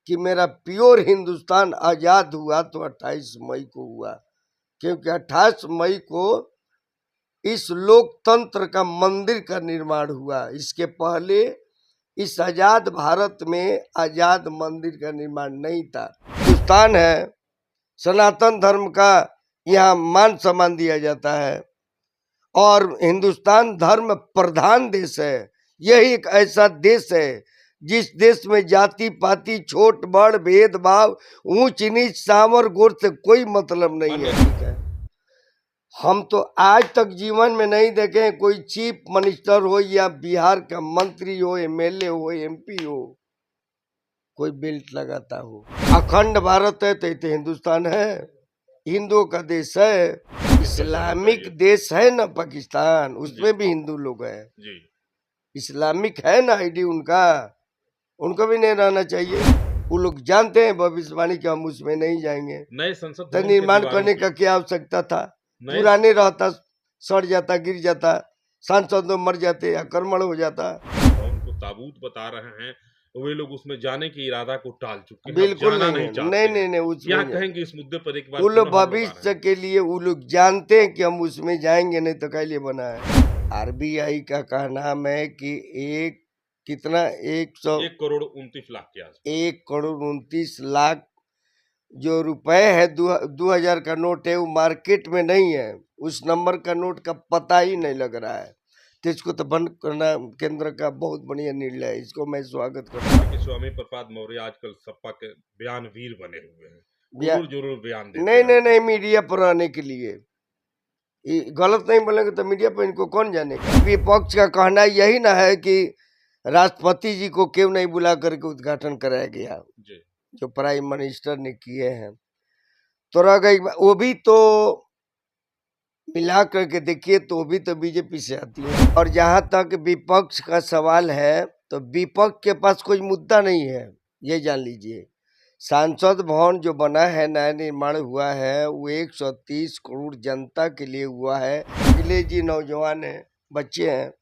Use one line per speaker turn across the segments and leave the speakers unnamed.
कि मेरा प्योर हिंदुस्तान आजाद हुआ तो 28 मई को हुआ, क्योंकि 28 मई को इस लोकतंत्र का मंदिर का निर्माण हुआ। इसके पहले इस आजाद भारत में आजाद मंदिर का निर्माण नहीं था। हिंदुस्तान है, सनातन धर्म का यहाँ मान सम्मान दिया जाता है और हिंदुस्तान धर्म प्रधान देश है। यही एक ऐसा देश है जिस देश में जाति पाति छोट बड़ भेदभाव ऊंच नीच सांवर गोर से कोई मतलब नहीं है। ठीक है, हम तो आज तक जीवन में नहीं देखे कोई चीफ मिनिस्टर हो या बिहार का मंत्री हो, एमएलए हो, एमपी हो, कोई बेल्ट लगाता हो। अखंड भारत है तो हिंदुस्तान है, हिंदुओं का देश है। इस्लामिक देश है ना पाकिस्तान, उसमें भी हिंदू लोग हैं। इस्लामिक है ना आईडी उनका, उनको भी नहीं रहना चाहिए। वो लोग जानते हैं भविष्यवाणी कि हम उसमें नहीं जाएंगे।
नए संसद
तो निर्माण करने का क्या आवश्यकता था? पुराने रहता, सड़ जाता, गिर जाता, सांसद मर जाते, आक्रमण हो जाता।
उनको ताबूत बता रहे हैं, वे लोग उसमें जाने की इरादा को टाल चुके हैं।
बिल्कुल
नहीं,
उसमें
क्या कहेंगे इस मुद्दे पर एक बार?
वो लोग भविष्य के लिए वो लोग जानते हैं कि हम उसमें जाएंगे, नहीं तो क्या लिए बना है। आरबीआई का कहना है कि एक करोड़
29 लाख के आसपास,
1,29,00,000 जो रुपए है 2000 का नोट है, वो मार्केट में नहीं है। उस नंबर का नोट का पता ही नहीं लग रहा है। तो इसको तो बंद करना केंद्र का बहुत बढ़िया निर्णय है, इसको मैं स्वागत करता हूँ।
स्वामी प्रसाद मौर्य आजकल सपा के बयान वीर बने हुए हैं, जरूर बयान देते
हैं। नहीं, मीडिया पर आने के लिए गलत नहीं बोलेंगे तो मीडिया पर इनको कौन जानेगा। विपक्ष का कहना यही ना है कि राष्ट्रपति जी को क्यों नहीं बुला करके उद्घाटन कराया गया, जो प्राइम मिनिस्टर ने किए हैं। तो रह गई वो भी, तो मिला करके देखिए तो वो भी तो बीजेपी से आती है। और जहां तक विपक्ष का सवाल है तो विपक्ष के पास कोई मुद्दा नहीं है, ये जान लीजिए। सांसद भवन जो बना है, नया निर्माण हुआ है, वो 130 करोड़ जनता के लिए हुआ है। अखिलेश जी नौजवान है, बच्चे हैं,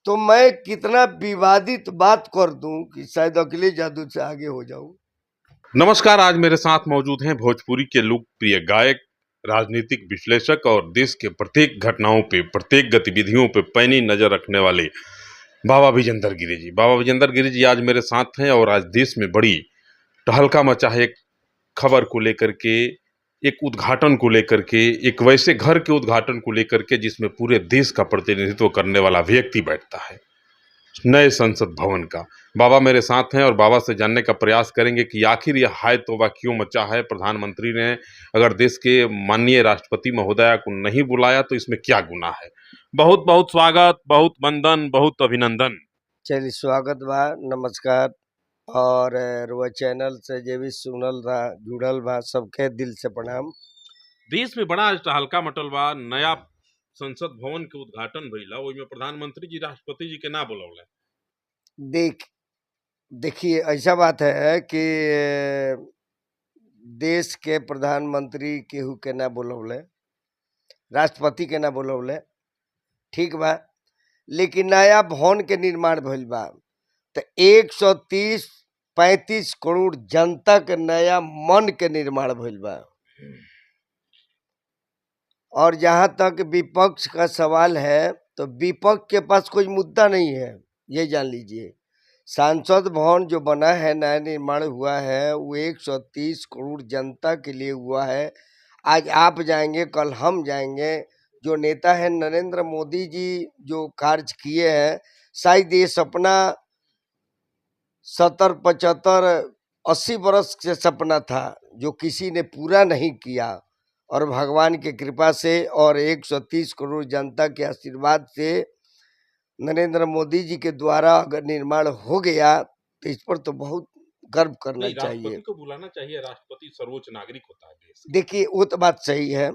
तो मैं कितना विवादित बात कर दूं कि शायद अखिलेश यादव से आगे हो जाऊं।
नमस्कार, आज मेरे साथ मौजूद हैं भोजपुरी के लोकप्रिय गायक, राजनीतिक विश्लेषक और देश के प्रत्येक घटनाओं पे, प्रत्येक गतिविधियों पे पैनी नजर रखने वाले बाबा विजेंद्र गिरी जी। बाबा विजेंद्र गिरी जी आज मेरे साथ हैं और आज देश में बड़ी तहलका मचा है एक खबर को लेकर के, एक उद्घाटन को लेकर के, एक वैसे घर के उद्घाटन को लेकर के जिसमें पूरे देश का प्रतिनिधित्व करने वाला व्यक्ति बैठता है, नए संसद भवन का। बाबा मेरे साथ हैं और बाबा से जानने का प्रयास करेंगे कि आखिर यह हाय तौबा क्यों मचा है। प्रधानमंत्री ने अगर देश के माननीय राष्ट्रपति महोदया को नहीं बुलाया तो इसमें क्या गुनाह है? बहुत बहुत स्वागत, बहुत वंदन, बहुत अभिनंदन।
चलिए, स्वागत बा, नमस्कार। और रुआ चैनल से जे भी सुनल बा, जुड़ल बा, सबके दिल से प्रणाम।
देश में बड़ा हल्का मटल बा, नया संसद भवन के उद्घाटन भइला, ओइमे प्रधानमंत्री जी राष्ट्रपति जी के ना बुलौले।
देखिए, ऐसा बात है कि देश के प्रधानमंत्री केहू के ना बुलौले, राष्ट्रपति के ना बुलौले, ठीक बा, लेकिन नया भवन के निर्माण भइल बा तो 135 करोड़ जनता के नया मन के निर्माण भइल बा। और जहां तक विपक्ष का सवाल है तो विपक्ष के पास कोई मुद्दा नहीं है, ये जान लीजिए। सांसद भवन जो बना है, नया निर्माण हुआ है, वो 130 करोड़ जनता के लिए हुआ है। आज आप जाएंगे, कल हम जाएंगे। जो नेता है नरेंद्र मोदी जी, जो कार्य किए हैं, शायद ये सपना 70, 75, 80 बरस से सपना था जो किसी ने पूरा नहीं किया। और भगवान की कृपा से और 130 करोड़ जनता के आशीर्वाद से नरेंद्र मोदी जी के द्वारा अगर निर्माण हो गया तो इस पर तो बहुत गर्व करना चाहिए।
राष्ट्रपति को बुलाना चाहिए, राष्ट्रपति सर्वोच्च नागरिक होता है देश।
देखिए, वो तो बात सही है,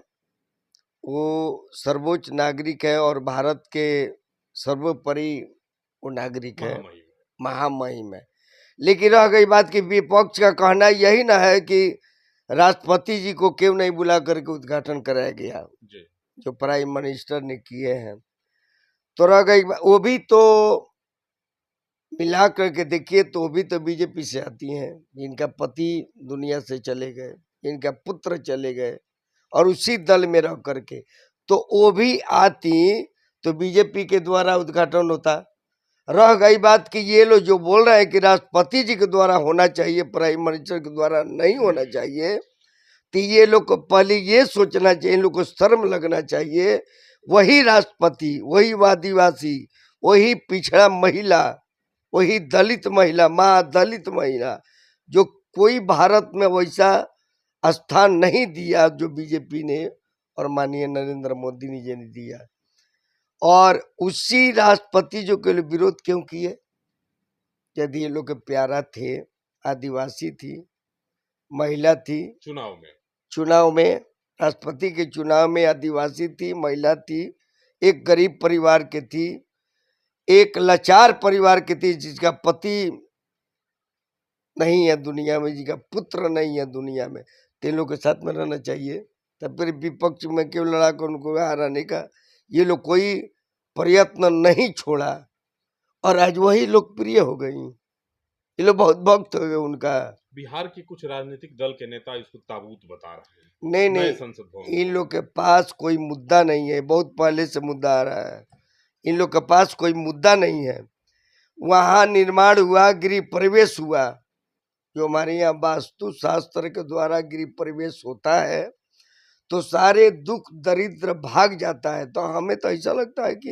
वो सर्वोच्च नागरिक है और भारत के सर्वोपरि वो नागरिक है, महामहिम है। लेकिन रह गई बात कि विपक्ष का कहना यही ना है कि राष्ट्रपति जी को क्यों नहीं बुला करके उद्घाटन कराया गया, जो प्राइम मिनिस्टर ने किए हैं। तो रह गई वो भी, तो मिला करके देखिए तो वो भी तो बीजेपी से आती हैं। इनका पति दुनिया से चले गए, इनका पुत्र चले गए और उसी दल में रह करके तो वो भी आती तो बीजेपी के द्वारा उद्घाटन होता। रह गई बात कि ये लोग जो बोल रहे हैं कि राष्ट्रपति जी के द्वारा होना चाहिए, प्राइम मिनिस्टर के द्वारा नहीं होना चाहिए, तो ये लोग को पहले ये सोचना चाहिए, इन लोग को शर्म लगना चाहिए। वही राष्ट्रपति, वही आदिवासी, वही पिछड़ा महिला, वही दलित महिला, माँ दलित महिला, जो कोई भारत में वैसा स्थान नहीं दिया जो बीजेपी ने और माननीय नरेंद्र मोदी जी ने दिया। और उसी राष्ट्रपति जो के लिए विरोध क्यों किए? यदि ये लोग के प्यारा थे, आदिवासी थी, महिला थी, चुनाव में राष्ट्रपति के चुनाव में आदिवासी थी, महिला थी, एक गरीब परिवार के थी, एक लाचार परिवार की थी, जिसका पति नहीं है दुनिया में, जिसका पुत्र नहीं है दुनिया में, तीन लोग के साथ में रहना चाहिए। तब फिर विपक्ष में क्यों लड़ा कर उनको हराने का? ये लोग कोई प्रयत्न नहीं छोड़ा और आज वही लोकप्रिय हो गई। ये लोग बहुत भक्त हो गए उनका।
बिहार की कुछ राजनीतिक दल के नेता इसको ताबूत बता रहे हैं।
नहीं
नए
नहीं,
संसद भवन
इन लोग के पास कोई मुद्दा नहीं है, बहुत पहले से मुद्दा आ रहा है। इन लोग के पास कोई मुद्दा नहीं है। वहां निर्माण हुआ, गृह प्रवेश हुआ, जो हमारे यहाँ वास्तु शास्त्र के द्वारा गृह प्रवेश होता है तो सारे दुख दरिद्र भाग जाता है। तो हमें तो ऐसा लगता है कि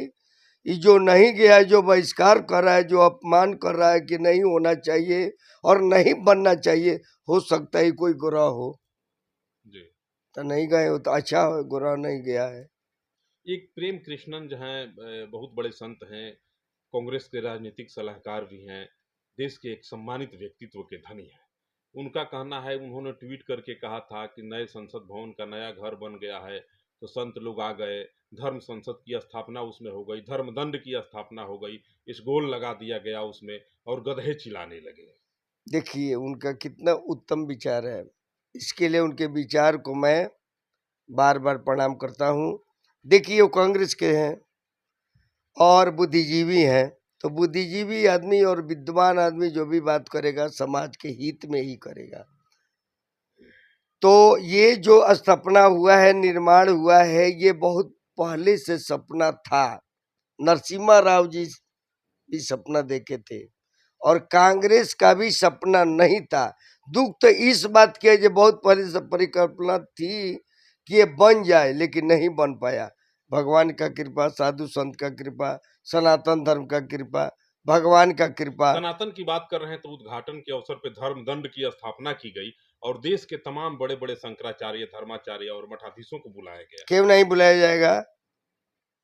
ये जो नहीं गया है, जो बहिष्कार कर रहा है, जो अपमान कर रहा है कि नहीं होना चाहिए और नहीं बनना चाहिए, हो सकता है कोई गुनाह हो
जी।
तो नहीं गए हो तो अच्छा हो, गुनाह नहीं गया है।
एक प्रेम कृष्णन जो हैं बहुत बड़े संत हैं, कांग्रेस के राजनीतिक सलाहकार भी हैं, देश के एक सम्मानित व्यक्तित्व के धनी हैं। उनका कहना है, उन्होंने ट्वीट करके कहा था कि नए संसद भवन का नया घर बन गया है तो संत लोग आ गए, धर्म संसद की स्थापना उसमें हो गई, धर्म दंड की स्थापना हो गई, इस गोल लगा दिया गया उसमें और गधे चिल्लाने लगे।
देखिए उनका कितना उत्तम विचार है, इसके लिए उनके विचार को मैं बार बार प्रणाम करता हूँ। देखिए वो कांग्रेस के हैं और बुद्धिजीवी हैं, तो बुद्धिजीवी आदमी और विद्वान आदमी जो भी बात करेगा समाज के हित में ही करेगा। तो ये जो स्थापना हुआ है, निर्माण हुआ है, ये बहुत पहले से सपना था। नरसिम्हा राव जी भी सपना देखे थे और कांग्रेस का भी सपना नहीं था। दुख तो इस बात की है जो बहुत पहले से परिकल्पना थी कि ये बन जाए, लेकिन नहीं बन पाया। भगवान का कृपा, साधु संत का कृपा, सनातन धर्म का कृपा, भगवान का कृपा।
सनातन की बात कर रहे हैं तो उद्घाटन के अवसर पर धर्म दंड की स्थापना की गई और देश के तमाम बड़े बड़े शंकराचार्य, धर्माचार्य और मठाधीशों को बुलाया गया।
क्यों नहीं बुलाया जाएगा?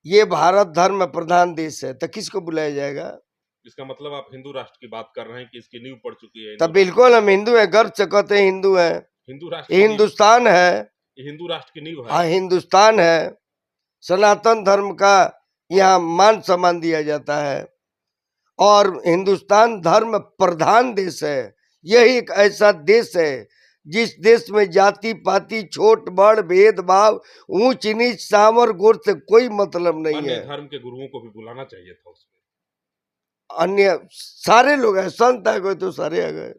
ये भारत धर्म प्रधान देश है तो किसको बुलाया जाएगा?
इसका मतलब आप हिंदू राष्ट्र की बात कर रहे हैं कि इसकी नींव पड़ चुकी है।
तब बिल्कुल हम हिंदू हैं, गर्व से कहते हैं हिंदू हैं।
हिंदू राष्ट्र
हिंदुस्तान है,
हिंदू राष्ट्र की नींव है।
हाँ हिंदुस्तान है। सनातन धर्म का यहाँ मान सम्मान दिया जाता है और हिंदुस्तान धर्म प्रधान देश है। यही एक ऐसा देश है जिस देश में जाति पाति, छोट बड़, भेदभाव, ऊंच नीच, सांवर गोर से कोई मतलब नहीं है।
धर्म के गुरुओं को भी बुलाना चाहिए था उसमें।
अन्य सारे लोग हैं, संत आ गए तो सारे आ गए।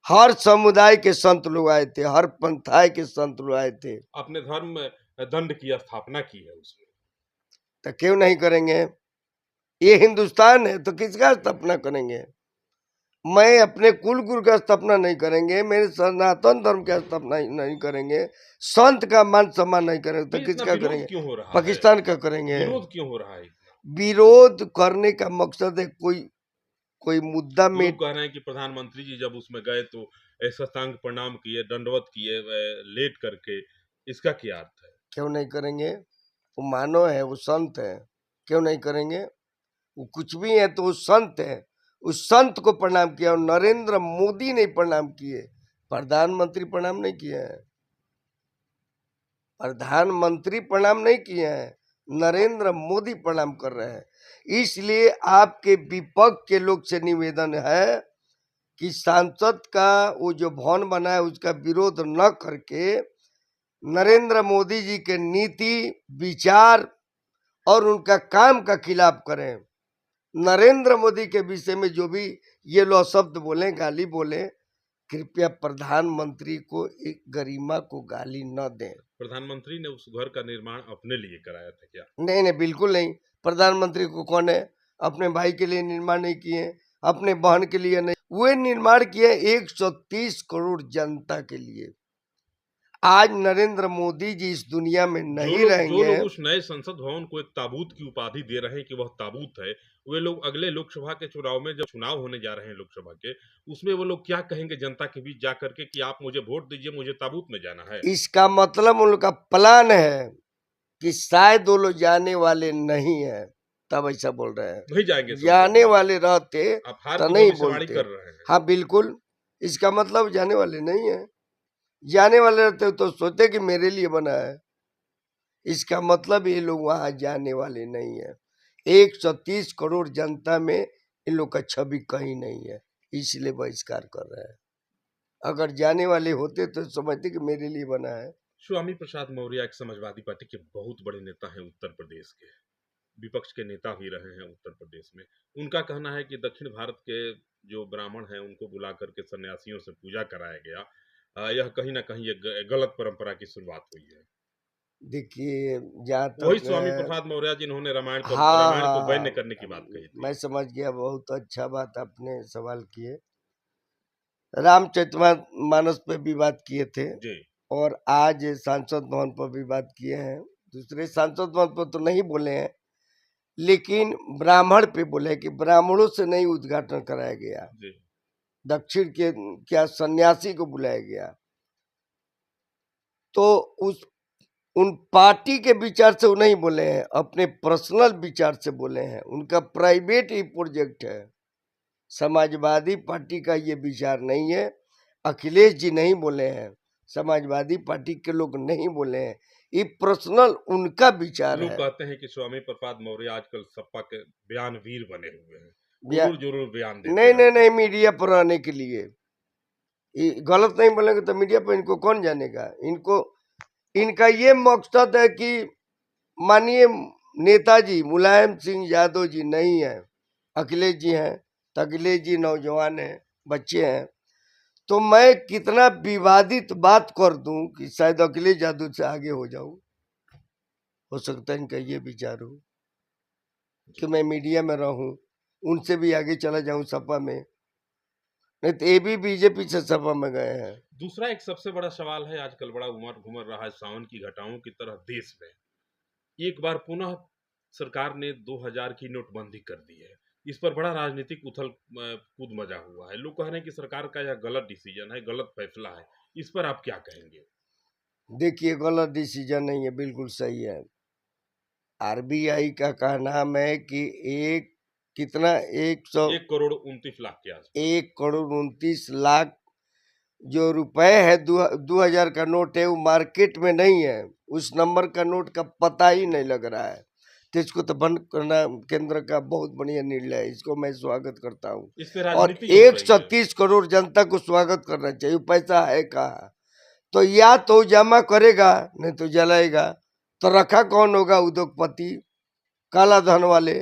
हर समुदाय के संत लोग आए थे, हर पंथाय के संत लोग आए थे।
अपने धर्म दंड की स्थापना की है उसमें,
तो क्यों नहीं करेंगे? ये हिंदुस्तान है तो किसका स्थापना करेंगे? मैं अपने कुल गुरु का स्थापना नहीं करेंगे, मेरे सनातन धर्म का स्थापना नहीं करेंगे, संत का मान सम्मान नहीं करेंगे तो किसका करेंगे?
क्यों हो रहा
पाकिस्तान का करेंगे।
विरोध क्यों हो रहा है?
विरोध करने का मकसद है कोई मुद्दा में।
कह रहे हैं कि प्रधानमंत्री जी जब उसमें गए तो साष्टांग प्रणाम किए, दंडवत किए लेट करके, इसका क्या अर्थ है?
क्यों नहीं करेंगे? वो मानव है, वो संत है, क्यों नहीं करेंगे? वो कुछ भी है तो वो संत है, उस संत को प्रणाम किया। और नरेंद्र मोदी ने प्रणाम किए, प्रधानमंत्री प्रणाम नहीं किए हैं। प्रधानमंत्री प्रणाम नहीं किए हैं, नरेंद्र मोदी प्रणाम कर रहे हैं। इसलिए आपके विपक्ष के लोग से निवेदन है कि सांसद का वो जो भवन बना है उसका विरोध न करके नरेंद्र मोदी जी के नीति, विचार और उनका काम का खिलाफ करें। नरेंद्र मोदी के विषय में जो भी ये लोग शब्द बोले, गाली बोले, कृपया प्रधानमंत्री को एक गरिमा को गाली न दें।
प्रधानमंत्री ने उस घर का निर्माण अपने लिए कराया था क्या?
नहीं नहीं, बिल्कुल नहीं। प्रधानमंत्री को कौन है, अपने भाई के लिए निर्माण नहीं किए, अपने बहन के लिए नहीं, वे निर्माण किए 130 करोड़ जनता के लिए। आज नरेंद्र मोदी जी इस दुनिया में नहीं
जो
रहेंगे।
लोग उस नए संसद भवन को एक ताबूत की उपाधि दे रहे हैं कि वह ताबूत है, वे लोग अगले लोकसभा के चुनाव में, जब चुनाव होने जा रहे हैं लोकसभा के, उसमें वो लोग क्या कहेंगे जनता के बीच जा करके कि आप मुझे वोट दीजिए, मुझे ताबूत में जाना है?
इसका मतलब उन लोग का प्लान है कि शायद वो लोग जाने वाले नहीं है, तब ऐसा बोल रहे हैं।
नहीं जाएंगे संसद
जाने
में।
वाले रहते
आप हार
तो
की
नहीं
भविष्यवाणी
बोलते।
कर रहे हैं।
हाँ बिल्कुल, इसका मतलब जाने वाले नहीं है। जाने वाले रहते तो सोचते कि मेरे लिए बना है। इसका मतलब ये लोग वहां जाने वाले नहीं है। 130 करोड़ जनता में इन लोग का छवि कहीं नहीं है, इसलिए बहिष्कार कर रहे हैं। अगर जाने वाले होते तो समझते कि मेरे लिए बना है।
स्वामी प्रसाद मौर्य एक समाजवादी पार्टी के बहुत बड़े नेता हैं उत्तर प्रदेश के, विपक्ष के नेता भी रहे हैं उत्तर प्रदेश में। उनका कहना है कि दक्षिण भारत के जो ब्राह्मण हैं उनको बुला करके सन्यासियों से पूजा कराया गया। यह कहीं ना कहीं एक गलत परंपरा की शुरुआत हुई है।
देखिए, जहाँ
वही
तक
स्वामी प्रसाद मौर्य जिन्होंने
हाँ
रामायण को बैन्य
हाँ,
करने की बात कही थी।
मैं समझ गया। बहुत अच्छा बात आपने सवाल किए। रामचरितमानस पे भी बात किए थे
जी।
और आज सांसद भवन पर भी बात किए हैं। दूसरे सांसद भवन पर तो नहीं बोले हैं, लेकिन ब्राह्मण पे बोले कि ब्राह्मणों से नहीं उद्घाटन कराया गया,
जी।
दक्षिण के क्या सन्यासी को बुलाया गया। तो उन पार्टी के विचार से वो नहीं बोले हैं, अपने पर्सनल विचार से बोले हैं। उनका प्राइवेट ही प्रोजेक्ट है। समाजवादी पार्टी का ये विचार नहीं है। अखिलेश जी नहीं बोले हैं, समाजवादी पार्टी के लोग नहीं बोले हैं, ये पर्सनल उनका विचार
लोग
है।
कहते हैं कि स्वामी प्रसाद मौर्य आजकल सपा के बयान वीर बने हुए हैं,
बया-
जरूर जरूर बयान देते
नहीं नहीं
रहते
नहीं,
हैं।
मीडिया पर आने के लिए। ये गलत नहीं बोलेंगे तो मीडिया पर इनको कौन जानेगा। इनको, इनका ये मकसद है कि माननीय नेताजी मुलायम सिंह यादव जी नहीं है, अखिलेश जी हैं। तो अखिलेश जी नौजवान हैं, बच्चे हैं, तो मैं कितना विवादित बात कर दूं कि शायद अखिलेश यादव से आगे हो जाऊं। हो सकता है इनका ये विचार हो कि मैं मीडिया में रहूं, उनसे भी आगे चला जाऊं सपा में। नहीं तो ये भी बीजेपी से सपा में गए हैं।
दूसरा एक सबसे बड़ा सवाल है, आजकल बड़ा उमर घुमर रहा है सावन की घटाओं की तरह देश में। एक बार पुनः सरकार ने 2000 की नोटबंदी कर दी है। इस पर बड़ा राजनीतिक उथल कूद मचा हुआ है। लोग कह रहे हैं कि सरकार का यह गलत डिसीजन है, गलत फैसला है। इस पर आप क्या कहेंगे?
देखिए, गलत डिसीजन नहीं है, बिल्कुल सही है। आरबीआई का कहना है कि एक कितना
1 करोड़ 29 लाख के आसपास
1 करोड़ 29 लाख जो रुपए है, 2000 का नोट है, वो मार्केट में नहीं है। उस नंबर का नोट का पता ही नहीं लग रहा है। तो इसको तो बंद करना केंद्र का बहुत बढ़िया निर्णय है, इसको मैं स्वागत करता हूँ।
इस पे
और
राजनीति हो रही है।
130 करोड़ जनता को स्वागत करना चाहिए। पैसा है कहाँ, तो या तो जमा करेगा नहीं तो जलाएगा। तो रखा कौन होगा, उद्योगपति, काला धन वाले।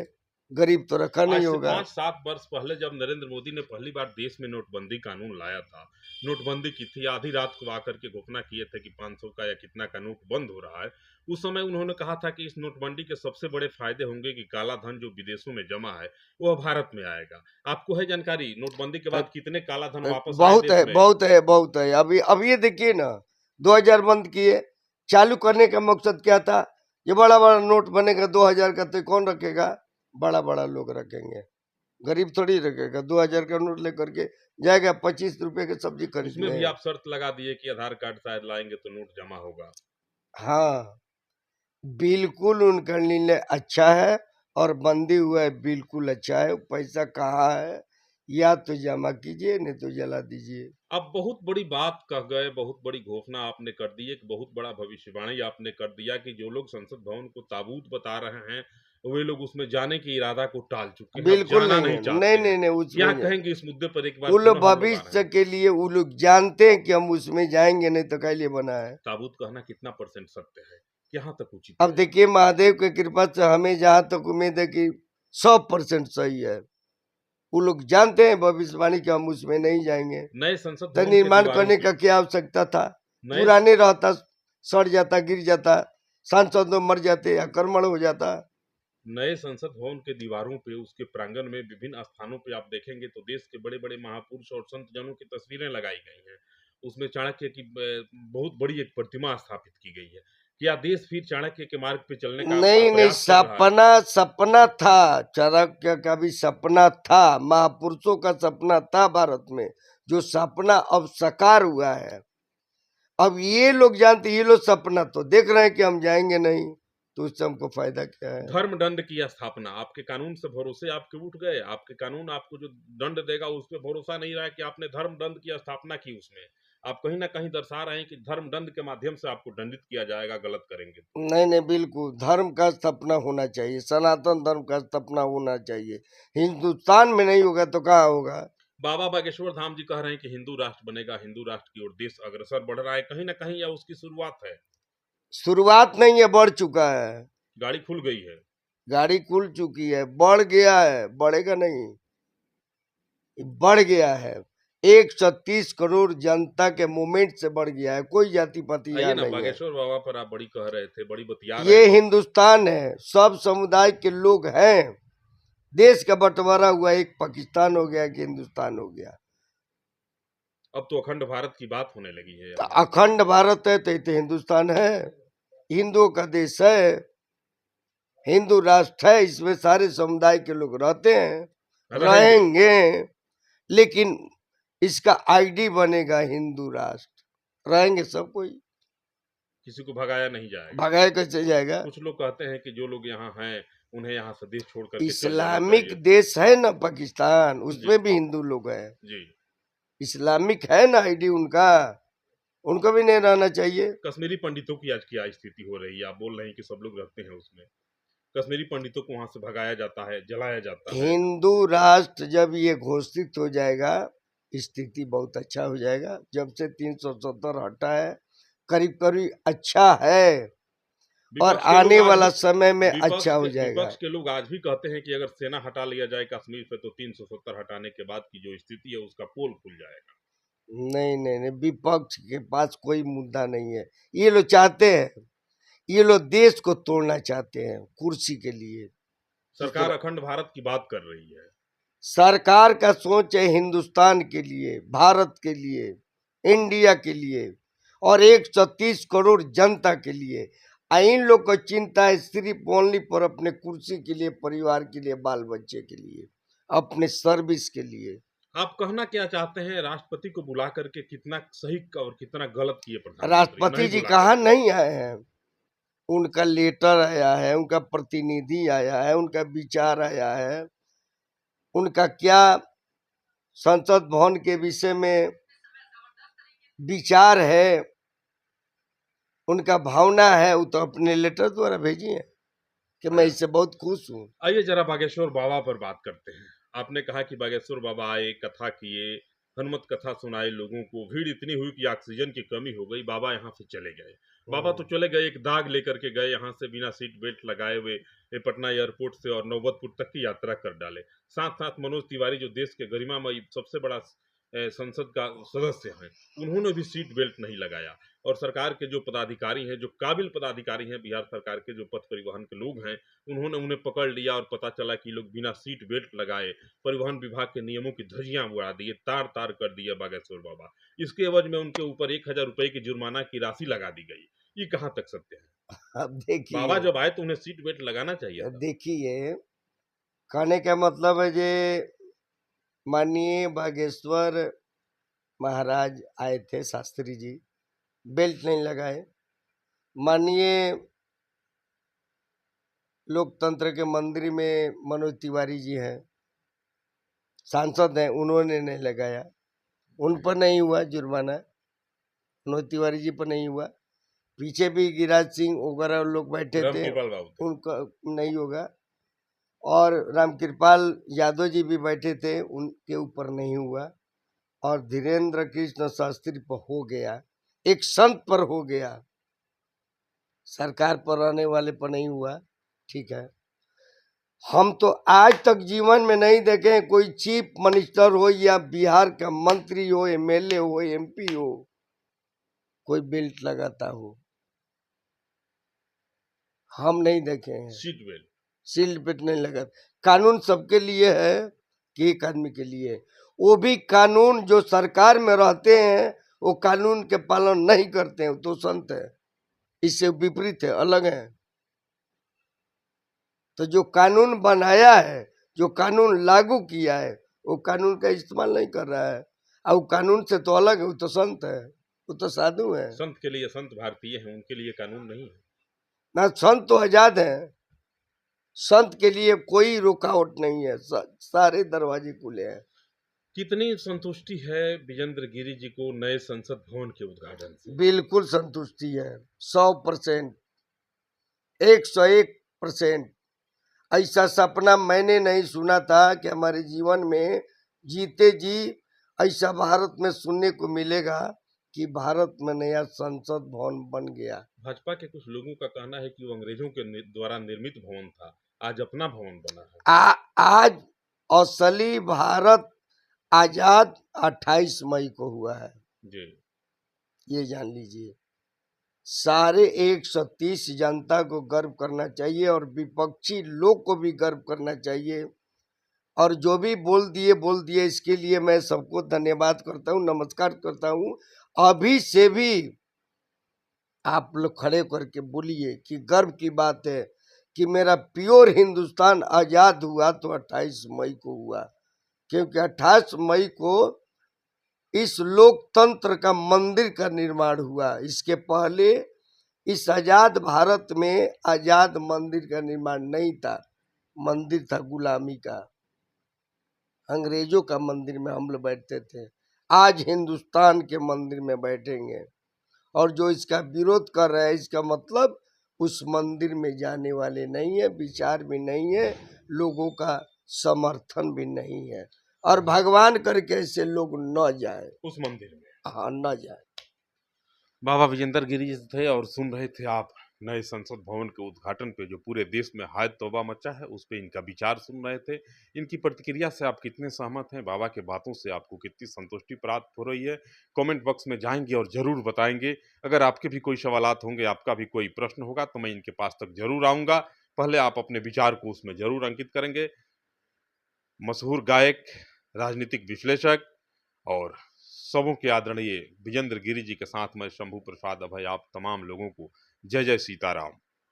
गरीब तो रखा
आज
नहीं
से
होगा।
5-7 वर्ष पहले जब नरेंद्र मोदी ने पहली बार देश में नोटबंदी कानून लाया था, नोटबंदी की थी, आधी रात को आकर के घोषणा किए थे कि 500 का या कितना का नोट बंद हो रहा है। उस समय उन्होंने कहा था कि इस नोटबंदी के सबसे बड़े फायदे होंगे कि काला धन जो विदेशों में जमा है वह भारत में आएगा। आपको है जानकारी नोटबंदी के बाद कितने काला धन वापस आए
बहुत है,
देश में?
बहुत है, बहुत है। अब ये देखिए ना, 2000 बंद किए, चालू करने का मकसद क्या था। ये बड़ा बड़ा नोट बनेगा 2000 का, तो कौन रखेगा, बड़ा बड़ा लोग रखेंगे, गरीब थोड़ी रखेगा। 2000 का नोट लेकर के जाएगा 25 रुपए की सब्जी
उसमें
खरीदने।
भी आप शर्त लगा दिए कि आधार कार्ड शायद लाएंगे तो नोट जमा होगा।
हाँ, बिल्कुल उनका निर्णय अच्छा है और बंदी हुआ है, बिल्कुल अच्छा है। पैसा कहाँ है, या तो जमा कीजिए नहीं तो जला दीजिए।
अब बहुत बड़ी बात कह गए, बहुत बड़ी घोषणा आपने कर दी, एक बहुत बड़ा भविष्यवाणी आपने कर दिया कि जो लोग संसद भवन को ताबूत बता रहे हैं वे लोग उसमें जाने की इरादा को टाल चुके हैं, अब
बिल्कुल
जाना
नहीं
नहीं
है,
चाहते
नहीं
हैं।
नहीं नहीं, उसमें
क्या
नहीं।
कहेंगे इस मुद्दे पर एक बार
वो लोग
पुनः हम लोग आ रहे
भविष्य
हैं।
के लिए, वो लोग जानते हैं कि हम उसमें जाएंगे नहीं, तो क्या लिए बना है।
ताबूत कहना कितना % सत्य है, यहाँ तक उचित
अब
है?
देखिए, महादेव की कृपा से हमें जहाँ तक उम्मीद है कि 100% सही है। वो लोग जानते हैं भविष्यवाणी कि हम उसमें नहीं जाएंगे।
नए संसद
तो
भवन के
निर्माण
दीवारों
करने
पे
का क्या आवश्यकता था?
नए
पुराने रहता, सड़ जाता, गिर जाता, सांसद मर जाते, आक्रमण हो जाता।
नए संसद भवन के दीवारों पे, उसके प्रांगण में विभिन्न स्थानों पे आप देखेंगे तो देश के बड़े बड़े महापुरुष और संत जनों की तस्वीरें लगाई गई हैं। उसमें चाणक्य की बहुत बड़ी एक प्रतिमा स्थापित की गई है। क्या देश फिर चाणक्य के मार्ग पे चलने का
नहीं नहीं,
प्रयास कर रहा है?
सपना था, चाणक्य का भी सपना था, महापुरुषों का सपना था भारत में, जो सपना अब साकार हुआ है। अब ये लोग जानते, ये लोग सपना तो देख रहे हैं कि हम जाएंगे नहीं, तो उससे हमको फायदा क्या है?
धर्म दंड की स्थापना, आपके कानून से भरोसे आपके उठ गए, आपके कानून आपको जो दंड देगा उस पर भरोसा नहीं रहा कि आपने धर्म दंड की स्थापना की। उसमें आप कहीं ना कहीं दर्शा रहे हैं कि धर्म दंड के माध्यम से आपको दंडित किया जाएगा गलत करेंगे।
नहीं नहीं, बिल्कुल धर्म का स्थापना होना चाहिए, सनातन धर्म का स्थापना होना चाहिए। हिंदुस्तान में नहीं होगा तो कहाँ होगा?
बाबा बागेश्वर धाम जी कह रहे हैं कि हिंदू राष्ट्र बनेगा, हिंदू राष्ट्र की ओर देश अग्रसर बढ़ रहा है। कहीं ना कहीं यह उसकी शुरुआत है।
शुरुआत नहीं है, बढ़ चुका है।
गाड़ी खुल गई है।
गाड़ी खुल चुकी है, बढ़ गया है, बढ़ेगा नहीं, बढ़ गया है। 130 करोड़ जनता के मूवमेंट से बढ़ गया है, कोई जाति पाति
आइए
यहाँ
ना,
नहीं है।
बागेश्वर बाबा पर आप बड़ी कह रहे थे, बड़ी बतिया रहे
ये
थे।
हिंदुस्तान है, सब समुदाय के लोग हैं। देश का बंटवारा हुआ, एक पाकिस्तान हो गया कि हिंदुस्तान हो गया।
अब तो अखंड भारत की बात होने लगी है
तो
यहाँ।
अखंड भारत है तो ये तो हिंदुस्तान है, हिंदुओं का देश है, हिंदू राष्ट्र है, इसमें सारे समुदाय के लोग रहते हैं, रहेंगे। लेकिन इसका आईडी बनेगा हिंदू राष्ट्र, रहेंगे सब कोई,
किसी को भगाया नहीं जाएगा।
भगाए कैसे जाएगा?
कुछ लोग कहते हैं कि जो लोग यहाँ हैं उन्हें यहाँ से देश छोड़ करके चल जाना
इस्लामिक
चाहिए।
देश है ना पाकिस्तान,
जी
उसमें भी हिंदू लोग हैं,
जी।
इस्लामिक है ना आईडी उनका, उनको भी नहीं रहना चाहिए।
कश्मीरी पंडितों की आज क्या स्थिति हो रही है? आप बोल रहे हैं कि सब लोग रहते हैं उसमें। कश्मीरी पंडितों को वहां से भगाया जाता है, जलाया जाता है।
हिंदू राष्ट्र जब ये घोषित हो जाएगा, स्थिति बहुत अच्छा हो जाएगा। जब से 370 हटा है, करीब करीब अच्छा है, और
विपक्ष के लोग
आने
आज
वाला
भी
समय में अच्छा हो जाएगा।
विपक्ष के लोग आज भी कहते हैं कि अगर सेना हटा लिया जाए कश्मीर से तो 370 हटाने के बाद की जो स्थिति है उसका पोल खुल जाएगा।
नहीं नहीं नहीं, विपक्ष के पास कोई मुद्दा नहीं है। ये लोग चाहते हैं, ये लोग देश को तोड़ना चाहते हैं कुर्सी के लिए।
सरकार अखंड भारत की बात कर रही है।
सरकार का सोच है हिंदुस्तान के लिए, भारत के लिए, इंडिया के लिए, और 130 करोड़ जनता के लिए। इन लोग को चिंता है सिर्फ ओनली पर अपने कुर्सी के लिए, परिवार के लिए, बाल बच्चे के लिए, अपने सर्विस के लिए।
आप कहना क्या चाहते हैं? राष्ट्रपति को बुला करके कितना सही और कितना गलत किए प्रधानमंत्री
राष्ट्रपति
नहीं
जी
बुला
कहाँ
करके?
नहीं आए हैं, उनका लेटर आया है, उनका प्रतिनिधि आया है, उनका विचार आया है, उनका क्या संसद भवन के विषय में विचार है, उनका भावना है, वो तो अपने लेटर द्वारा भेजी है कि मैं इससे बहुत खुश हूँ।
आइए जरा बागेश्वर बाबा पर बात करते हैं। आपने कहा कि बागेश्वर बाबा आए, कथा किए, हनुमत कथा सुनाई लोगों को, भीड़ इतनी हुई कि ऑक्सीजन की कमी हो गई, बाबा यहाँ से चले गए। बाबा तो चले गए, एक दाग लेकर के गए, यहाँ से बिना सीट बेल्ट लगाए हुए पटना एयरपोर्ट से और नौबतपुर तक की यात्रा कर डाले। साथ साथ मनोज तिवारी जो देश के गरिमामयी सबसे बड़ा संसद का सदस्य हैं, उन्होंने भी सीट बेल्ट नहीं लगाया। और सरकार के जो पदाधिकारी हैं, जो काबिल पदाधिकारी हैं, बिहार सरकार के जो पथ परिवहन के लोग हैं, उन्होंने उन्हें पकड़ लिया और पता चला कि लोग बिना सीट बेल्ट लगाए परिवहन विभाग के नियमों की धज्जियां उड़ा दिए, तार तार कर दिया बागेश्वर बाबा। इसके एवज में उनके ऊपर 1000 रुपए की जुर्माना की राशि लगा दी गई। ये कहाँ तक सत्य है?
अब देखिए,
बाबा जब आए तो उन्हें सीट बेल्ट लगाना चाहिए था।
देखिए कहने का मतलब है जे माननीय बागेश्वर महाराज आए थे, शास्त्री जी बेल्ट नहीं लगाए। माननीय लोकतंत्र के मंदिर में मनोज तिवारी जी हैं, सांसद हैं, उन्होंने नहीं लगाया, उन पर नहीं हुआ जुर्माना, मनोज तिवारी जी पर नहीं हुआ। पीछे भी गिरिराज सिंह वगैरह लोग बैठे थे,
रामकृपाल बाबू थे।
उनका नहीं होगा। और रामकृपाल यादव जी भी बैठे थे, उनके ऊपर नहीं हुआ। और धीरेन्द्र कृष्ण शास्त्री पर हो गया, एक संत पर हो गया, सरकार पर रहने वाले पर नहीं हुआ, ठीक है। हम तो आज तक जीवन में नहीं देखे हैं कोई चीफ मिनिस्टर हो या बिहार का मंत्री हो, एमएलए हो, एमपी हो, कोई बेल्ट लगाता हो। हम नहीं देखे हैं।
सीट बेल्ट
सीट बेल्ट नहीं लगा। कानून सबके लिए है कि एक आदमी के लिए? वो भी कानून जो सरकार में रहते हैं वो कानून के पालन नहीं करते हैं, तो संत है, इससे विपरीत है, अलग है। तो जो कानून बनाया है, जो कानून लागू किया है, वो कानून का इस्तेमाल नहीं कर रहा है, और वो कानून से तो अलग है, वो तो संत है, वो तो साधु है।
संत के लिए संत भारतीय हैं, उनके लिए कानून नहीं है
ना, संत तो आजाद है, संत के लिए कोई रुकावट नहीं है, सारे दरवाजे खुले हैं।
कितनी संतुष्टि है विजेंद्र गिरी जी को नए संसद भवन के उद्घाटन से?
बिल्कुल संतुष्टि है, 100%, 101%। ऐसा सपना मैंने नहीं सुना था कि हमारे जीवन में जीते जी ऐसा भारत में सुनने को मिलेगा कि भारत में नया संसद भवन बन गया।
भाजपा के कुछ लोगों का कहना है कि वो अंग्रेजों के द्वारा निर्मित भवन था, आज अपना भवन बना है।
आज असली भारत आजाद 28 मई को हुआ है,
जी,
ये जान लीजिए। सारे 130 जनता को गर्व करना चाहिए और विपक्षी लोग को भी गर्व करना चाहिए। और जो भी बोल दिए, इसके लिए मैं सबको धन्यवाद करता हूँ, नमस्कार करता हूँ। अभी से भी आप लोग खड़े करके बोलिए कि गर्व की बात है कि मेरा प्योर हिंदुस्तान आजाद हुआ तो 28 मई को हुआ, क्योंकि 28 मई को इस लोकतंत्र का मंदिर का निर्माण हुआ। इसके पहले इस आजाद भारत में आजाद मंदिर का निर्माण नहीं था, मंदिर था गुलामी का, अंग्रेजों का मंदिर में हम लोग बैठते थे। आज हिंदुस्तान के मंदिर में बैठेंगे, और जो इसका विरोध कर रहा है इसका मतलब उस मंदिर में जाने वाले नहीं है, विचार भी नहीं है, लोगों का समर्थन भी नहीं है, और भगवान करके ऐसे लोग न जाए
उस मंदिर में।
हाँ, न जाए।
बाबा विजेंद्र गिरी जी थे और सुन रहे थे आप नए संसद भवन के उद्घाटन पे जो पूरे देश में हाय तौबा मचा है, उस पे इनका विचार सुन रहे थे। इनकी प्रतिक्रिया से आप कितने सहमत हैं, बाबा के बातों से आपको कितनी संतुष्टि प्राप्त हो रही है, कमेंट बॉक्स में जाएंगे और जरूर बताएंगे। अगर आपके भी कोई सवालात होंगे, आपका भी कोई प्रश्न होगा, तो मैं इनके पास तक जरूर आऊंगा। पहले आप अपने विचार को उसमें जरूर अंकित करेंगे। मशहूर गायक, राजनीतिक विश्लेषक और सबों के आदरणीय विजेंद्र गिरी जी के साथ मैं शंभू प्रसाद अभय आप तमाम लोगों को जय जय सीताराम।